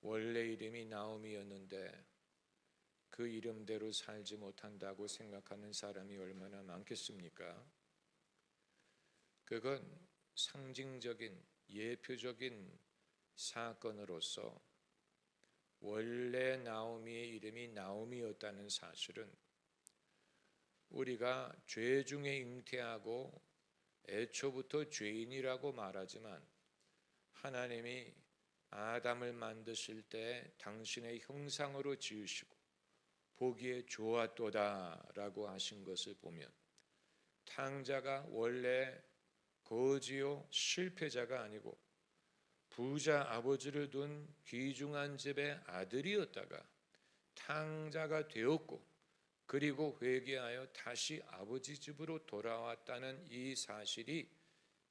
원래 이름이 나오미였는데 그 이름대로 살지 못한다고 생각하는 사람이 얼마나 많겠습니까? 그건 상징적인 예표적인 사건으로서 원래 나오미의 이름이 나오미였다는 사실은 우리가 죄 중에 잉태하고 애초부터 죄인이라고 말하지만 하나님이 아담을 만드실 때 당신의 형상으로 지으시고 보기에 좋았도다라고 하신 것을 보면 탕자가 원래 거지요 실패자가 아니고 부자 아버지를 둔 귀중한 집의 아들이었다가 탕자가 되었고 그리고 회개하여 다시 아버지 집으로 돌아왔다는 이 사실이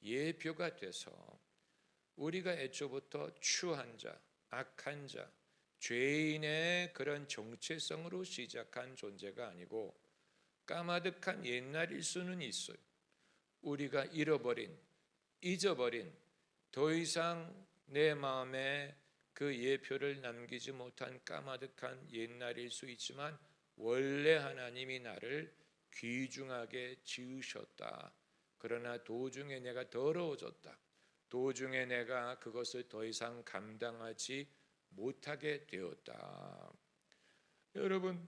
예표가 돼서 우리가 애초부터 추한 자, 악한 자, 죄인의 그런 정체성으로 시작한 존재가 아니고 까마득한 옛날일 수는 있어요. 우리가 잊어버린 더 이상 내 마음에 그 예표를 남기지 못한 까마득한 옛날일 수 있지만 원래 하나님이 나를 귀중하게 지으셨다. 그러나 도중에 내가 더러워졌다. 도중에 내가 그것을 더 이상 감당하지 못하게 되었다. 여러분,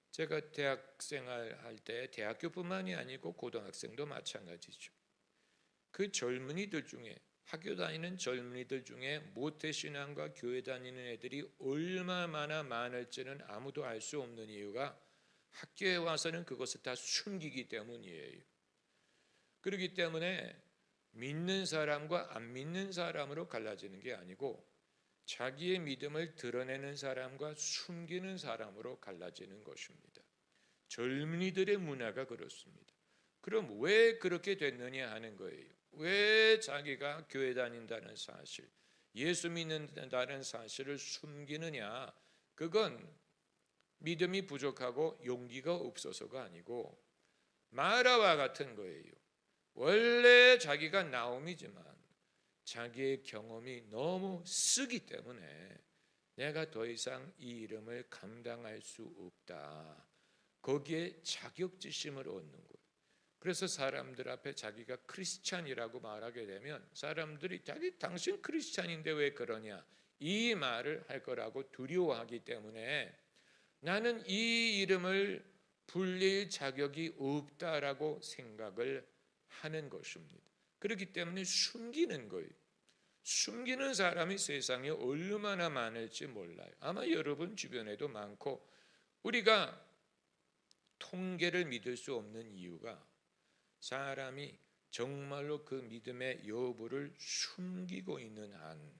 제가 대학생활 할 때 대학교뿐만이 아니고 고등학생도 마찬가지죠. 그 젊은이들 중에 학교 다니는 젊은이들 중에 모태신앙과 교회 다니는 애들이 얼마나 많을지는 아무도 알 수 없는 이유가 학교에 와서는 그것을 다 숨기기 때문이에요. 그렇기 때문에 믿는 사람과 안 믿는 사람으로 갈라지는 게 아니고 자기의 믿음을 드러내는 사람과 숨기는 사람으로 갈라지는 것입니다. 젊은이들의 문화가 그렇습니다. 그럼 왜 그렇게 됐느냐 하는 거예요. 왜 자기가 교회 다닌다는 사실, 예수 믿는다는 사실을 숨기느냐? 그건 믿음이 부족하고 용기가 없어서가 아니고 마라와 같은 거예요. 원래 자기가 나옴이지만 자기의 경험이 너무 쓰기 때문에 내가 더 이상 이 이름을 감당할 수 없다. 거기에 자격지심을 얻는 거예요. 그래서 사람들 앞에 자기가 크리스찬이라고 말하게 되면 사람들이 당신 크리스찬인데 왜 그러냐 이 말을 할 거라고 두려워하기 때문에 나는 이 이름을 불릴 자격이 없다라고 생각을 하는 것입니다. 그렇기 때문에 숨기는 거예요. 숨기는 사람이 세상에 얼마나 많을지 몰라요. 아마 여러분 주변에도 많고 우리가 통계를 믿을 수 없는 이유가 사람이 정말로 그 믿음의 여부를 숨기고 있는 한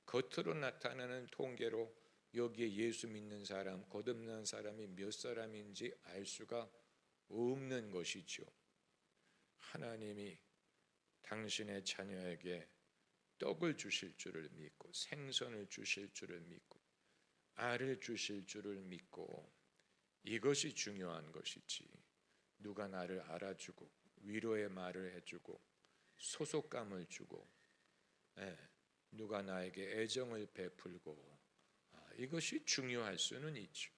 겉으로 나타나는 통계로 여기에 예수 믿는 사람, 거듭난 사람이 몇 사람인지 알 수가 없는 것이죠. 하나님이 당신의 자녀에게 떡을 주실 줄을 믿고 생선을 주실 줄을 믿고 알을 주실 줄을 믿고 이것이 중요한 것이지 누가 나를 알아주고 위로의 말을 해주고 소속감을 주고 누가 나에게 애정을 베풀고 이것이 중요할 수는 있죠.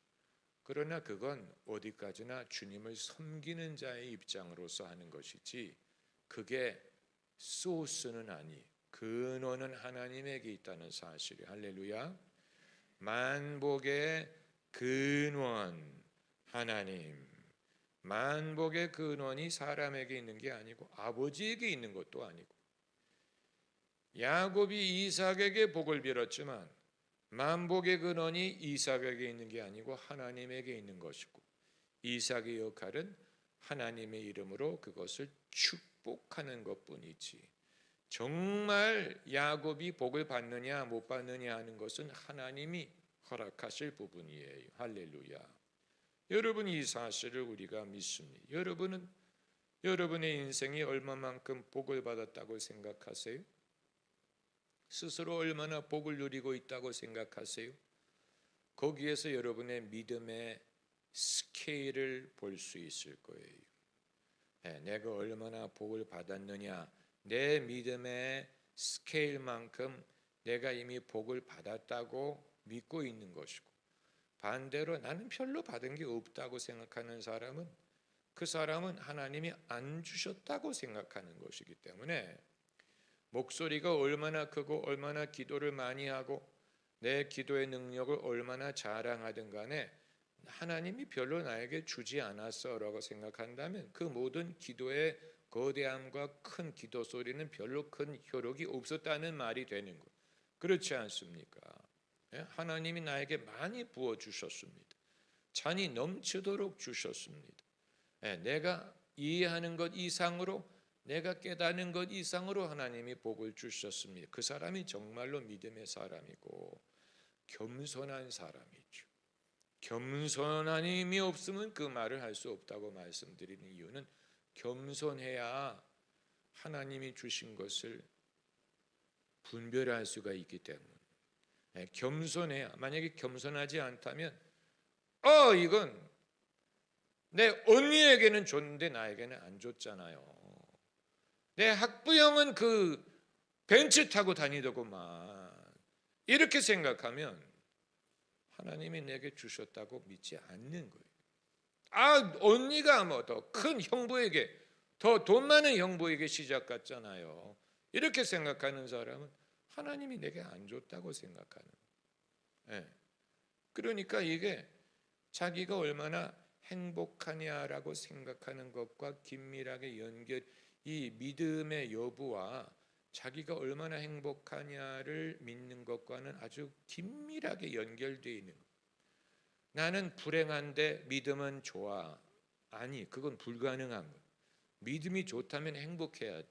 그러나 그건 어디까지나 주님을 섬기는 자의 입장으로서 하는 것이지 그게 소스는 아니에요. 근원은 하나님에게 있다는 사실이 할렐루야. 만복의 근원 하나님. 만복의 근원이 사람에게 있는 게 아니고 아버지에게 있는 것도 아니고 야곱이 이삭에게 복을 빌었지만 만복의 근원이 이삭에게 있는 게 아니고 하나님에게 있는 것이고 이삭의 역할은 하나님의 이름으로 그것을 축복하는 것뿐이지 정말 야곱이 복을 받느냐 못 받느냐 하는 것은 하나님이 허락하실 부분이에요. 할렐루야. 여러분 이 사실을 우리가 믿습니다. 여러분은 여러분의 인생이 얼마만큼 복을 받았다고 생각하세요? 스스로 얼마나 복을 누리고 있다고 생각하세요? 거기에서 여러분의 믿음의 스케일을 볼 수 있을 거예요. 내가 얼마나 복을 받았느냐 내 믿음의 스케일만큼 내가 이미 복을 받았다고 믿고 있는 것이고, 반대로 나는 별로 받은 게 없다고 생각하는 사람은 그 사람은 하나님이 안 주셨다고 생각하는 것이기 때문에 목소리가 얼마나 크고 얼마나 기도를 많이 하고 내 기도의 능력을 얼마나 자랑하든 간에 하나님이 별로 나에게 주지 않았어라고 생각한다면 그 모든 기도의 거대함과 큰 기도 소리는 별로 큰 효력이 없었다는 말이 되는 것. 그렇지 않습니까? 하나님이 나에게 많이 부어 주셨습니다. 잔이 넘치도록 주셨습니다. 내가 이해하는 것 이상으로, 내가 깨닫는 것 이상으로 하나님이 복을 주셨습니다. 그 사람이 정말로 믿음의 사람이고 겸손한 사람이죠. 겸손한 힘이 없으면 그 말을 할 수 없다고 말씀드리는 이유는 겸손해야 하나님이 주신 것을 분별할 수가 있기 때문에, 겸손해야, 만약에 겸손하지 않다면 이건 내 언니에게는 줬는데 나에게는 안 줬잖아요. 내 학부형은 그 벤츠 타고 다니더구만. 이렇게 생각하면 하나님이 내게 주셨다고 믿지 않는 거예요. 언니가 뭐 더 큰 형부에게, 더 돈 많은 형부에게 시작 같잖아요. 이렇게 생각하는 사람은 하나님이 내게 안 줬다고 생각하는 거예요. 그러니까 이게 자기가 얼마나 행복하냐라고 생각하는 것과 긴밀하게 이 믿음의 여부와 자기가 얼마나 행복하냐를 믿는 것과는 아주 긴밀하게 연결되어 있는 거예요. 나는 불행한데 믿음은 좋아. 아니, 그건 불가능한 거예요. 믿음이 좋다면 행복해야 돼.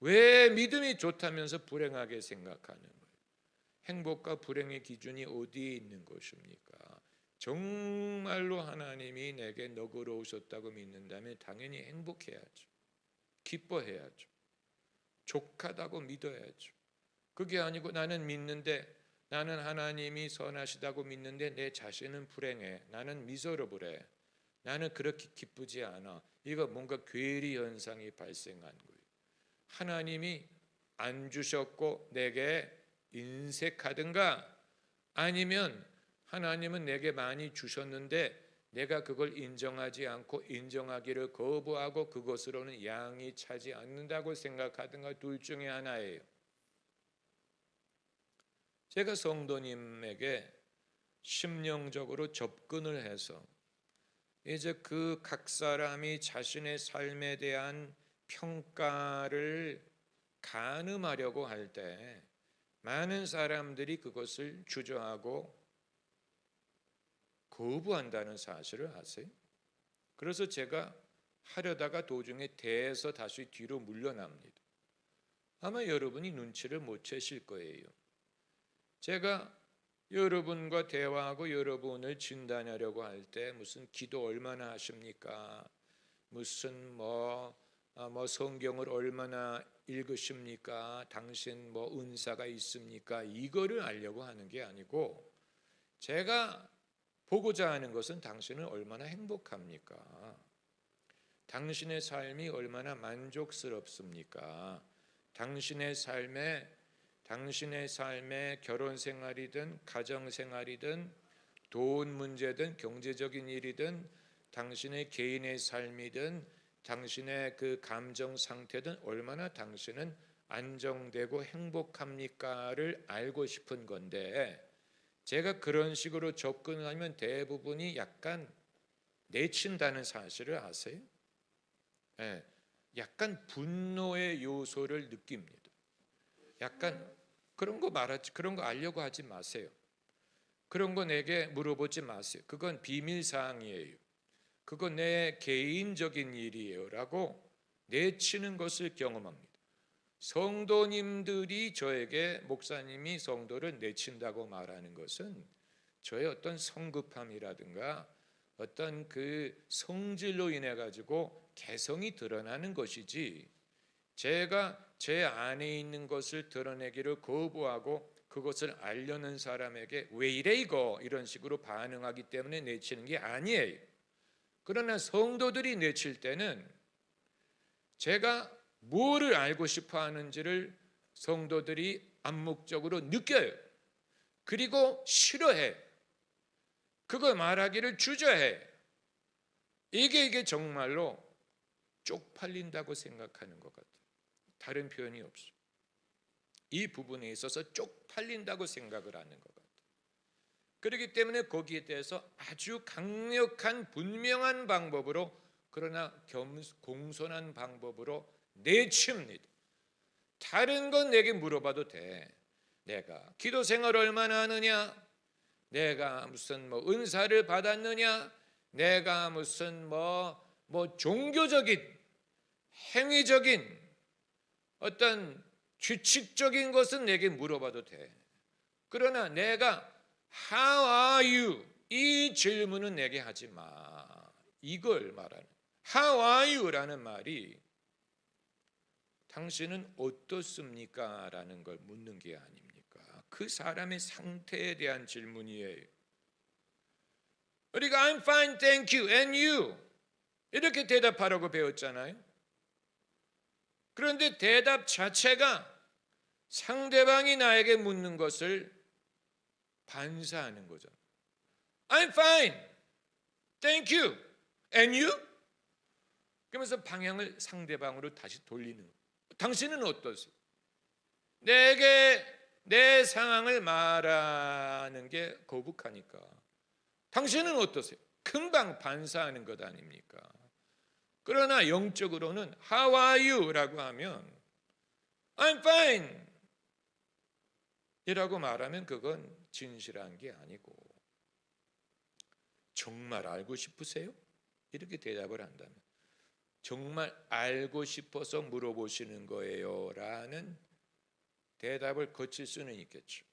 왜 믿음이 좋다면서 불행하게 생각하는 거예요? 행복과 불행의 기준이 어디에 있는 것입니까? 정말로 하나님이 내게 너그러우셨다고 믿는다면 당연히 행복해야죠. 기뻐해야죠. 족하다고 믿어야죠. 그게 아니고 나는 믿는데, 나는 하나님이 선하시다고 믿는데 내 자신은 불행해, 나는 미저러블해, 나는 그렇게 기쁘지 않아, 이거 뭔가 괴리 현상이 발생한 거예요. 하나님이 안 주셨고 내게 인색하든가, 아니면 하나님은 내게 많이 주셨는데 내가 그걸 인정하지 않고 인정하기를 거부하고 그것으로는 양이 차지 않는다고 생각하든가, 둘 중에 하나예요. 제가 성도님에게 심령적으로 접근을 해서 이제 그 각 사람이 자신의 삶에 대한 평가를 가늠하려고 할 때 많은 사람들이 그것을 주저하고 거부한다는 사실을 아세요? 그래서 제가 하려다가 도중에 대해서 다시 뒤로 물러납니다. 아마 여러분이 눈치를 못 채실 거예요. 제가 여러분과 대화하고 여러분을 진단하려고 할 때 무슨 기도 얼마나 하십니까? 무슨 성경을 얼마나 읽으십니까? 당신 은사가 있습니까? 이거를 알려고 하는 게 아니고, 제가 보고자 하는 것은 당신은 얼마나 행복합니까? 당신의 삶이 얼마나 만족스럽습니까? 당신의 삶에 결혼 생활이든 가정 생활이든 돈 문제든 경제적인 일이든 당신의 개인의 삶이든 당신의 그 감정 상태든 얼마나 당신은 안정되고 행복합니까를 알고 싶은 건데, 제가 그런 식으로 접근하면 대부분이 약간 내친다는 사실을 아세요? 약간 분노의 요소를 느낍니다. 약간 그런 거 말하지, 그런 거 알려고 하지 마세요. 그런 거 내게 물어보지 마세요. 그건 비밀 사항이에요. 그건 내 개인적인 일이에요 라고 내치는 것을 경험합니다. 성도님들이 저에게 목사님이 성도를 내친다고 말하는 것은 저의 어떤 성급함이라든가 어떤 그 성질로 인해 가지고 개성이 드러나는 것이지, 제가 제 안에 있는 것을 드러내기를 거부하고 그것을 알려는 사람에게 왜 이래 이거 이런 식으로 반응하기 때문에 내치는 게 아니에요. 그러나 성도들이 내칠 때는 제가 뭐를 알고 싶어 하는지를 성도들이 암묵적으로 느껴요. 그리고 싫어해. 그걸 말하기를 주저해. 이게 정말로 쪽팔린다고 생각하는 것 같아요. 다른 표현이 없어. 이 부분에 있어서 쪽팔린다고 생각을 하는 것 같아요. 그렇기 때문에 거기에 대해서 아주 강력한 분명한 방법으로, 그러나 공손한 방법으로 내칩니다. 다른 건 내게 물어봐도 돼. 내가 기도 생활 얼마나 하느냐, 내가 무슨 은사를 받았느냐, 내가 무슨 종교적인 행위적인 어떤 규칙적인 것은 내게 물어봐도 돼. 그러나 내가 How are you? 이 질문은 내게 하지 마. 이걸 말하는 How are you? 라는 말이 당신은 어떻습니까? 라는 걸 묻는 게 아닙니까? 그 사람의 상태에 대한 질문이에요. 우리가 I'm fine, thank you, and you 이렇게 대답하라고 배웠잖아요. 그런데 대답 자체가 상대방이 나에게 묻는 것을 반사하는 거죠. I'm fine, thank you, and you? 그러면서 방향을 상대방으로 다시 돌리는 거예요. 당신은 어떠세요? 내게 내 상황을 말하는 게 거북하니까 당신은 어떠세요? 금방 반사하는 것 아닙니까? 그러나 영적으로는 How are you? 라고 하면 I'm fine 이라고 말하면 그건 진실한 게 아니고, 정말 알고 싶으세요? 이렇게 대답을 한다면 정말 알고 싶어서 물어보시는 거예요 라는 대답을 거칠 수는 있겠죠.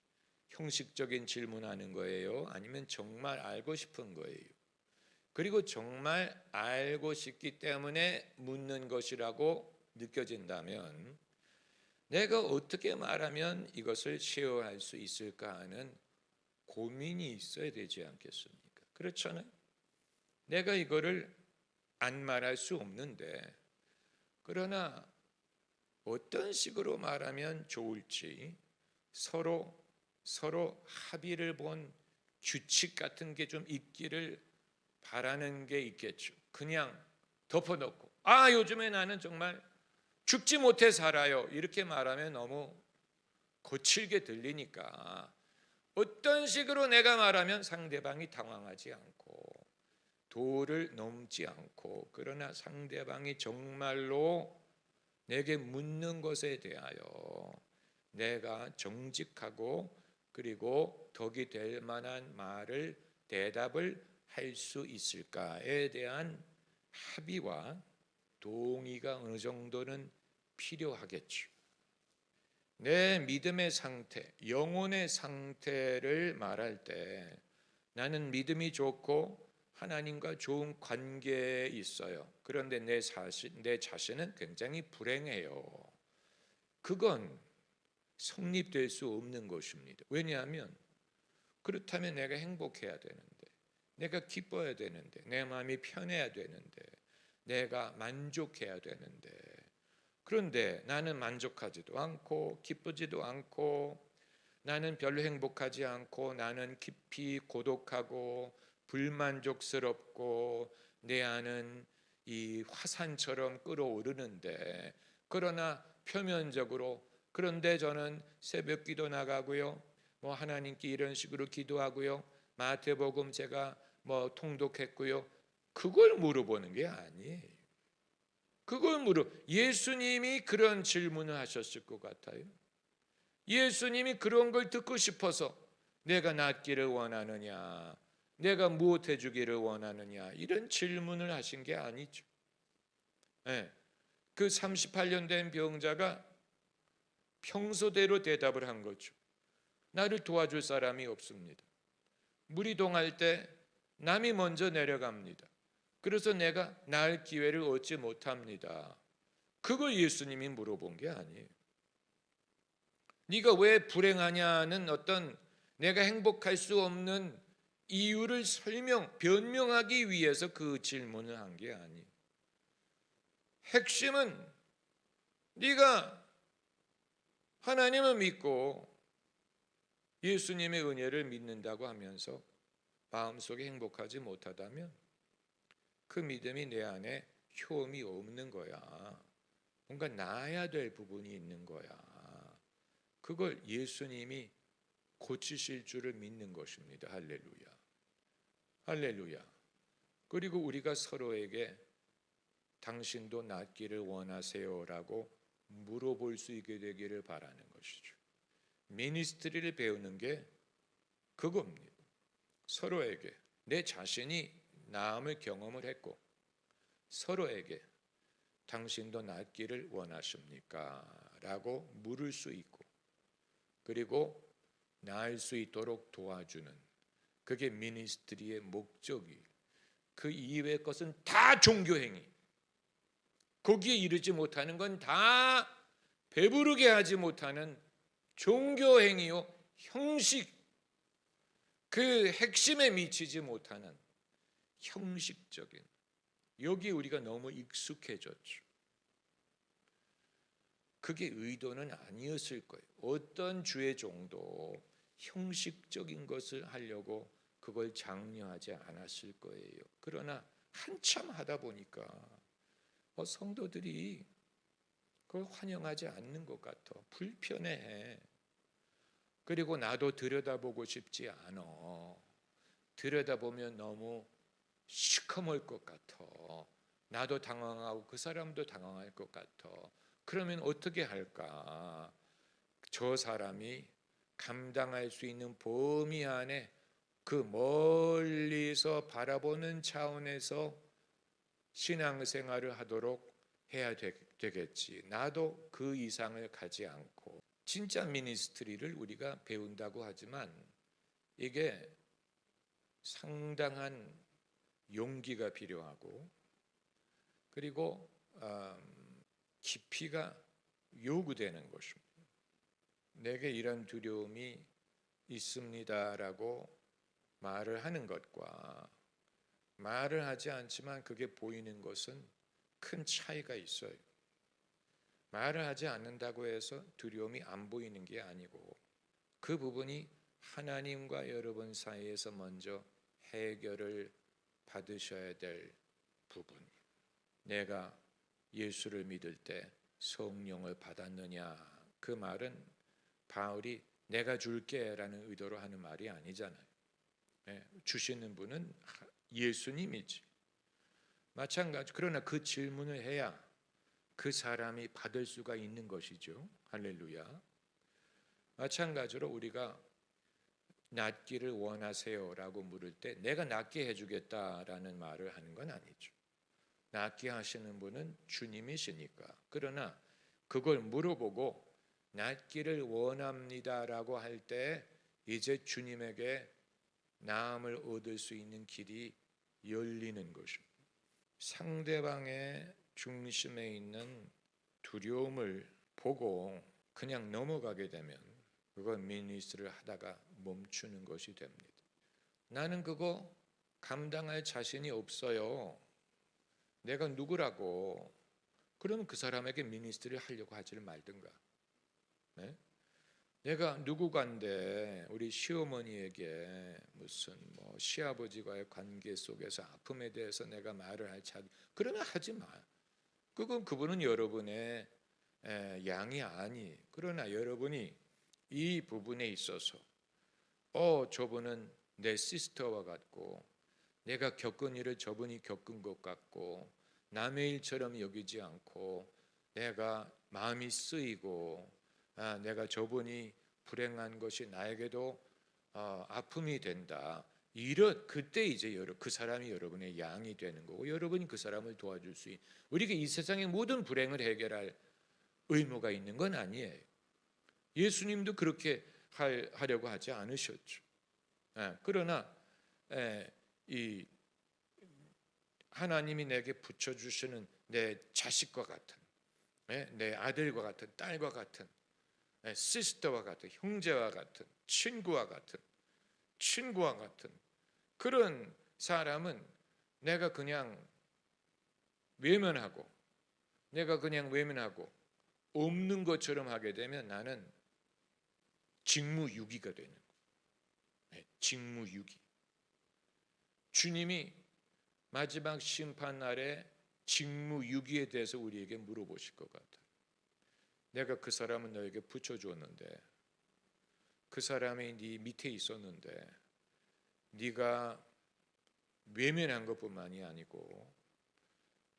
형식적인 질문하는 거예요? 아니면 정말 알고 싶은 거예요? 그리고 정말 알고 싶기 때문에 묻는 것이라고 느껴진다면 내가 어떻게 말하면 이것을 쉐어할 수 있을까 하는 고민이 있어야 되지 않겠습니까? 그렇잖아요. 내가 이거를 안 말할 수 없는데, 그러나 어떤 식으로 말하면 좋을지 서로 합의를 본 규칙 같은 게 좀 있기를 바라는 게 있겠죠. 그냥 덮어놓고 요즘에 나는 정말 죽지 못해 살아요 이렇게 말하면 너무 거칠게 들리니까 어떤 식으로 내가 말하면 상대방이 당황하지 않고 도를 넘지 않고, 그러나 상대방이 정말로 내게 묻는 것에 대하여 내가 정직하고 그리고 덕이 될 만한 말을 대답을 할 수 있을까에 대한 합의와 동의가 어느 정도는 필요하겠죠. 내 믿음의 상태, 영혼의 상태를 말할 때 나는 믿음이 좋고 하나님과 좋은 관계에 있어요. 그런데 내 자신은 굉장히 불행해요. 그건 성립될 수 없는 것입니다. 왜냐하면 그렇다면 내가 행복해야 되는데, 내가 기뻐야 되는데, 내 마음이 편해야 되는데, 내가 만족해야 되는데, 그런데 나는 만족하지도 않고 기쁘지도 않고 나는 별로 행복하지 않고 나는 깊이 고독하고 불만족스럽고 내 안은 이 화산처럼 끓어오르는데, 그러나 표면적으로 그런데 저는 새벽 기도 나가고요, 하나님께 이런 식으로 기도하고요, 마태복음 제가 통독했고요, 그걸 물어보는 게 아니에요. 예수님이 그런 질문을 하셨을 것 같아요. 예수님이 그런 걸 듣고 싶어서 내가 낫기를 원하느냐, 내가 무엇 해주기를 원하느냐 이런 질문을 하신 게 아니죠. 네. 그 38년 된 병자가 평소대로 대답을 한 거죠. 나를 도와줄 사람이 없습니다. 물이 동할 때 남이 먼저 내려갑니다. 그래서 내가 나을 기회를 얻지 못합니다. 그걸 예수님이 물어본 게 아니에요. 네가 왜 불행하냐는 어떤 내가 행복할 수 없는 이유를 변명하기 위해서 그 질문을 한 게 아니에요. 핵심은 네가 하나님을 믿고 예수님의 은혜를 믿는다고 하면서 마음속에 행복하지 못하다면 그 믿음이 내 안에 효험이 없는 거야. 뭔가 나아야 될 부분이 있는 거야. 그걸 예수님이 고치실 줄을 믿는 것입니다. 할렐루야. 할렐루야. 그리고 우리가 서로에게 당신도 낫기를 원하세요라고 물어볼 수 있게 되기를 바라는 것이죠. 미니스트리를 배우는 게 그겁니다. 서로에게 내 자신이 나음을 경험을 했고 서로에게 당신도 낫기를 원하십니까? 라고 물을 수 있고 그리고 나을 수 있도록 도와주는 그게 미니스트리의 목적이. 그 이외의 것은 다 종교행위. 거기에 이르지 못하는 건 다 배부르게 하지 못하는 종교행위요. 형식. 그 핵심에 미치지 못하는 형식적인. 여기 우리가 너무 익숙해졌죠. 그게 의도는 아니었을 거예요. 어떤 주의 종도 형식적인 것을 하려고 그걸 장려하지 않았을 거예요. 그러나 한참 하다 보니까 성도들이 그걸 환영하지 않는 것 같아. 불편해. 그리고 나도 들여다보고 싶지 않아. 들여다보면 너무 시커멀 것 같아. 나도 당황하고 그 사람도 당황할 것 같아. 그러면 어떻게 할까? 저 사람이 감당할 수 있는 범위 안에 그 멀리서 바라보는 차원에서 신앙생활을 하도록 해야 되겠지. 나도 그 이상을 가지 않고. 진짜 미니스트리를 우리가 배운다고 하지만 이게 상당한 용기가 필요하고 그리고 깊이가 요구되는 것입니다. 내게 이런 두려움이 있습니다라고 말을 하는 것과 말을 하지 않지만 그게 보이는 것은 큰 차이가 있어요. 말을 하지 않는다고 해서 두려움이 안 보이는 게 아니고 그 부분이 하나님과 여러분 사이에서 먼저 해결을 받으셔야 될 부분. 내가 예수를 믿을 때 성령을 받았느냐? 그 말은 바울이 내가 줄게 라는 의도로 하는 말이 아니잖아요. 주시는 분은 예수님이지. 마찬가지. 그러나 그 질문을 해야 그 사람이 받을 수가 있는 것이죠. 할렐루야. 마찬가지로 우리가 낫기를 원하세요라고 물을 때 내가 낫게 해주겠다라는 말을 하는 건 아니죠. 낫게 하시는 분은 주님이시니까. 그러나 그걸 물어보고 낫기를 원합니다라고 할 때 이제 주님에게 나음을 얻을 수 있는 길이 열리는 것입니다. 상대방의 중심에 있는 두려움을 보고 그냥 넘어가게 되면 그건 미니스트를 하다가 멈추는 것이 됩니다. 나는 그거 감당할 자신이 없어요. 내가 누구라고. 그러면 그 사람에게 미니스트를 하려고 하지를 말든가. 네? 내가 누구간데 우리 시어머니에게 무슨 시아버지와의 관계 속에서 아픔에 대해서 내가 말을 할 자격. 그러면 하지 마. 그분은 여러분의 양이 아니. 그러나 여러분이 이 부분에 있어서 저분은 내 시스터와 같고 내가 겪은 일을 저분이 겪은 것 같고 남의 일처럼 여기지 않고 내가 마음이 쓰이고 내가 저분이 불행한 것이 나에게도 아픔이 된다. 그때 이제 그 사람이 여러분의 양이 되는 거고 여러분이 그 사람을 도와줄 수 있는. 우리가 이 세상의 모든 불행을 해결할 의무가 있는 건 아니에요. 예수님도 그렇게 하려고 하지 않으셨죠. 그러나 이 하나님이 내게 붙여주시는 내 자식과 같은 내 아들과 같은 딸과 같은 시스터와 같은 형제와 같은 친구와 같은 그런 사람은 내가 그냥 외면하고 없는 것처럼 하게 되면 나는 직무유기가 되는 거예요. 직무유기. 주님이 마지막 심판 날에 직무유기에 대해서 우리에게 물어보실 것 같아요. 내가 그 사람은 너에게 붙여주었는데, 그 사람이 네 밑에 있었는데 네가 외면한 것뿐만이 아니고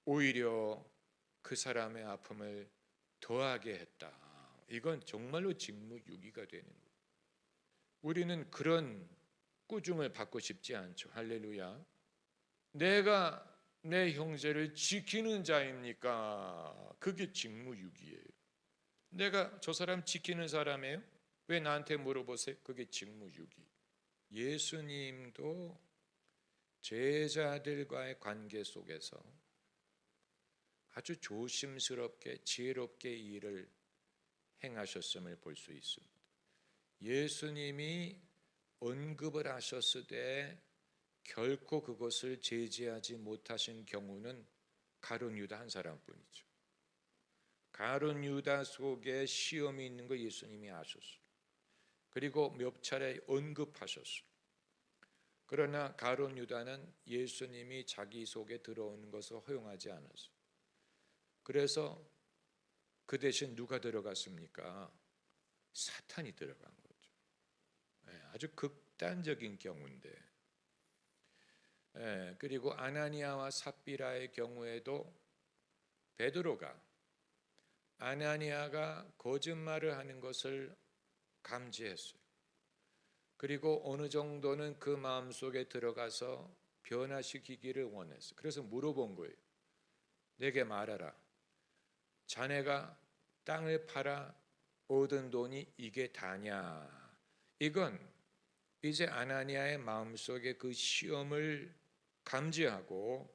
오히려 그 사람의 아픔을 더하게 했다. 이건 정말로 직무유기가 되는 거예요. 우리는 그런 꾸중을 받고 싶지 않죠. 할렐루야. 내가 내 형제를 지키는 자입니까? 그게 직무유기예요. 내가 저 사람 지키는 사람이에요? 왜 나한테 물어보세요? 그게 직무유기. 예수님도 제자들과의 관계 속에서 아주 조심스럽게 지혜롭게 일을 행하셨음을 볼 수 있습니다. 예수님이 언급을 하셨을 때 결코 그것을 제지하지 못하신 경우는 가룟 유다 한 사람뿐이죠. 가룟 유다 속에 시험이 있는 거 예수님이 아셨어요. 그리고 몇 차례 언급하셨어요. 그러나 가룟 유다는 예수님이 자기 속에 들어오는 것을 허용하지 않았어요. 그래서 그 대신 누가 들어갔습니까? 사탄이 들어간 거죠. 아주 극단적인 경우인데, 그리고 아나니아와 삽비라의 경우에도 베드로가 아나니아가 거짓말을 하는 것을 감지했어요. 그리고 어느 정도는 그 마음속에 들어가서 변화시키기를 원했어요. 그래서 물어본 거예요. 내게 말하라. 자네가 땅을 팔아 얻은 돈이 이게 다냐? 이건 이제 아나니아의 마음속에 그 시험을 감지하고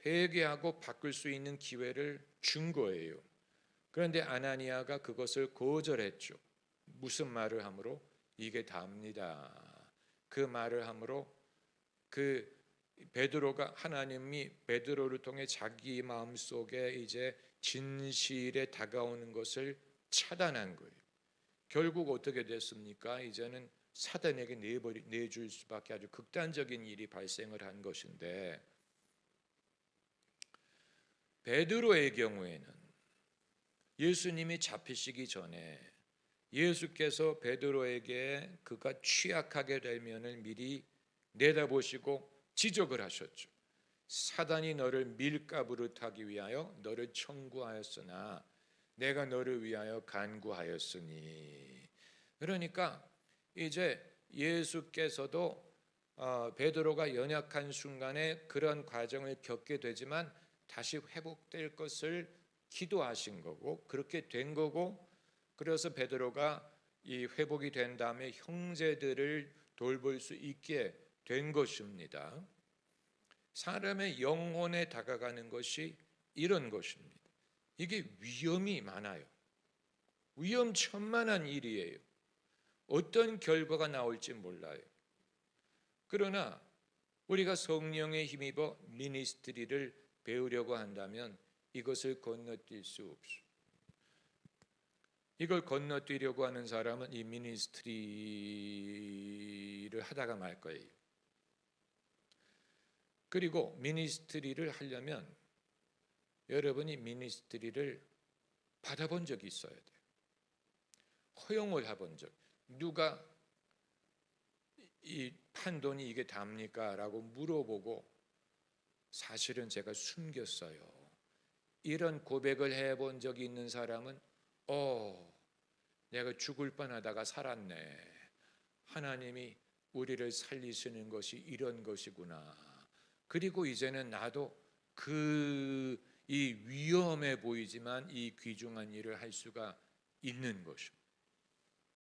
회개하고 바꿀 수 있는 기회를 준 거예요. 그런데 아나니아가 그것을 거절했죠. 무슨 말을 함으로? 이게 답니다. 그 말을 함으로 그 베드로가 하나님이 베드로를 통해 자기 마음속에 이제 진실에 다가오는 것을 차단한 거예요. 결국 어떻게 됐습니까? 이제는 사단에게 내줄 수밖에 아주 극단적인 일이 발생을 한 것인데, 베드로의 경우에는 예수님이 잡히시기 전에 예수께서 베드로에게 그가 취약하게 될 면을 미리 내다보시고 지적을 하셨죠. 사단이 너를 밀가부릇하기 위하여 너를 청구하였으나 내가 너를 위하여 간구하였으니. 그러니까 이제 예수께서도 베드로가 연약한 순간에 그런 과정을 겪게 되지만 다시 회복될 것을 기도하신 거고 그렇게 된 거고, 그래서 베드로가 이 회복이 된 다음에 형제들을 돌볼 수 있게 된 것입니다. 사람의 영혼에 다가가는 것이 이런 것입니다. 이게 위험이 많아요. 위험천만한 일이에요. 어떤 결과가 나올지 몰라요. 그러나 우리가 성령에 힘입어 미니스트리를 배우려고 한다면 이것을 건너뛸 수 없어요. 이걸 건너뛰려고 하는 사람은 이 미니스트리를 하다가 말 거예요. 그리고 미니스트리를 하려면 여러분이 미니스트리를 받아본 적이 있어야 돼요. 허용을 해본 적. 누가 이 판돈이 이게 답니까? 라고 물어보고 사실은 제가 숨겼어요. 이런 고백을 해본 적이 있는 사람은 내가 죽을 뻔하다가 살았네. 하나님이 우리를 살리시는 것이 이런 것이구나. 그리고 이제는 나도 이 위험해 보이지만 이 귀중한 일을 할 수가 있는 것입니다.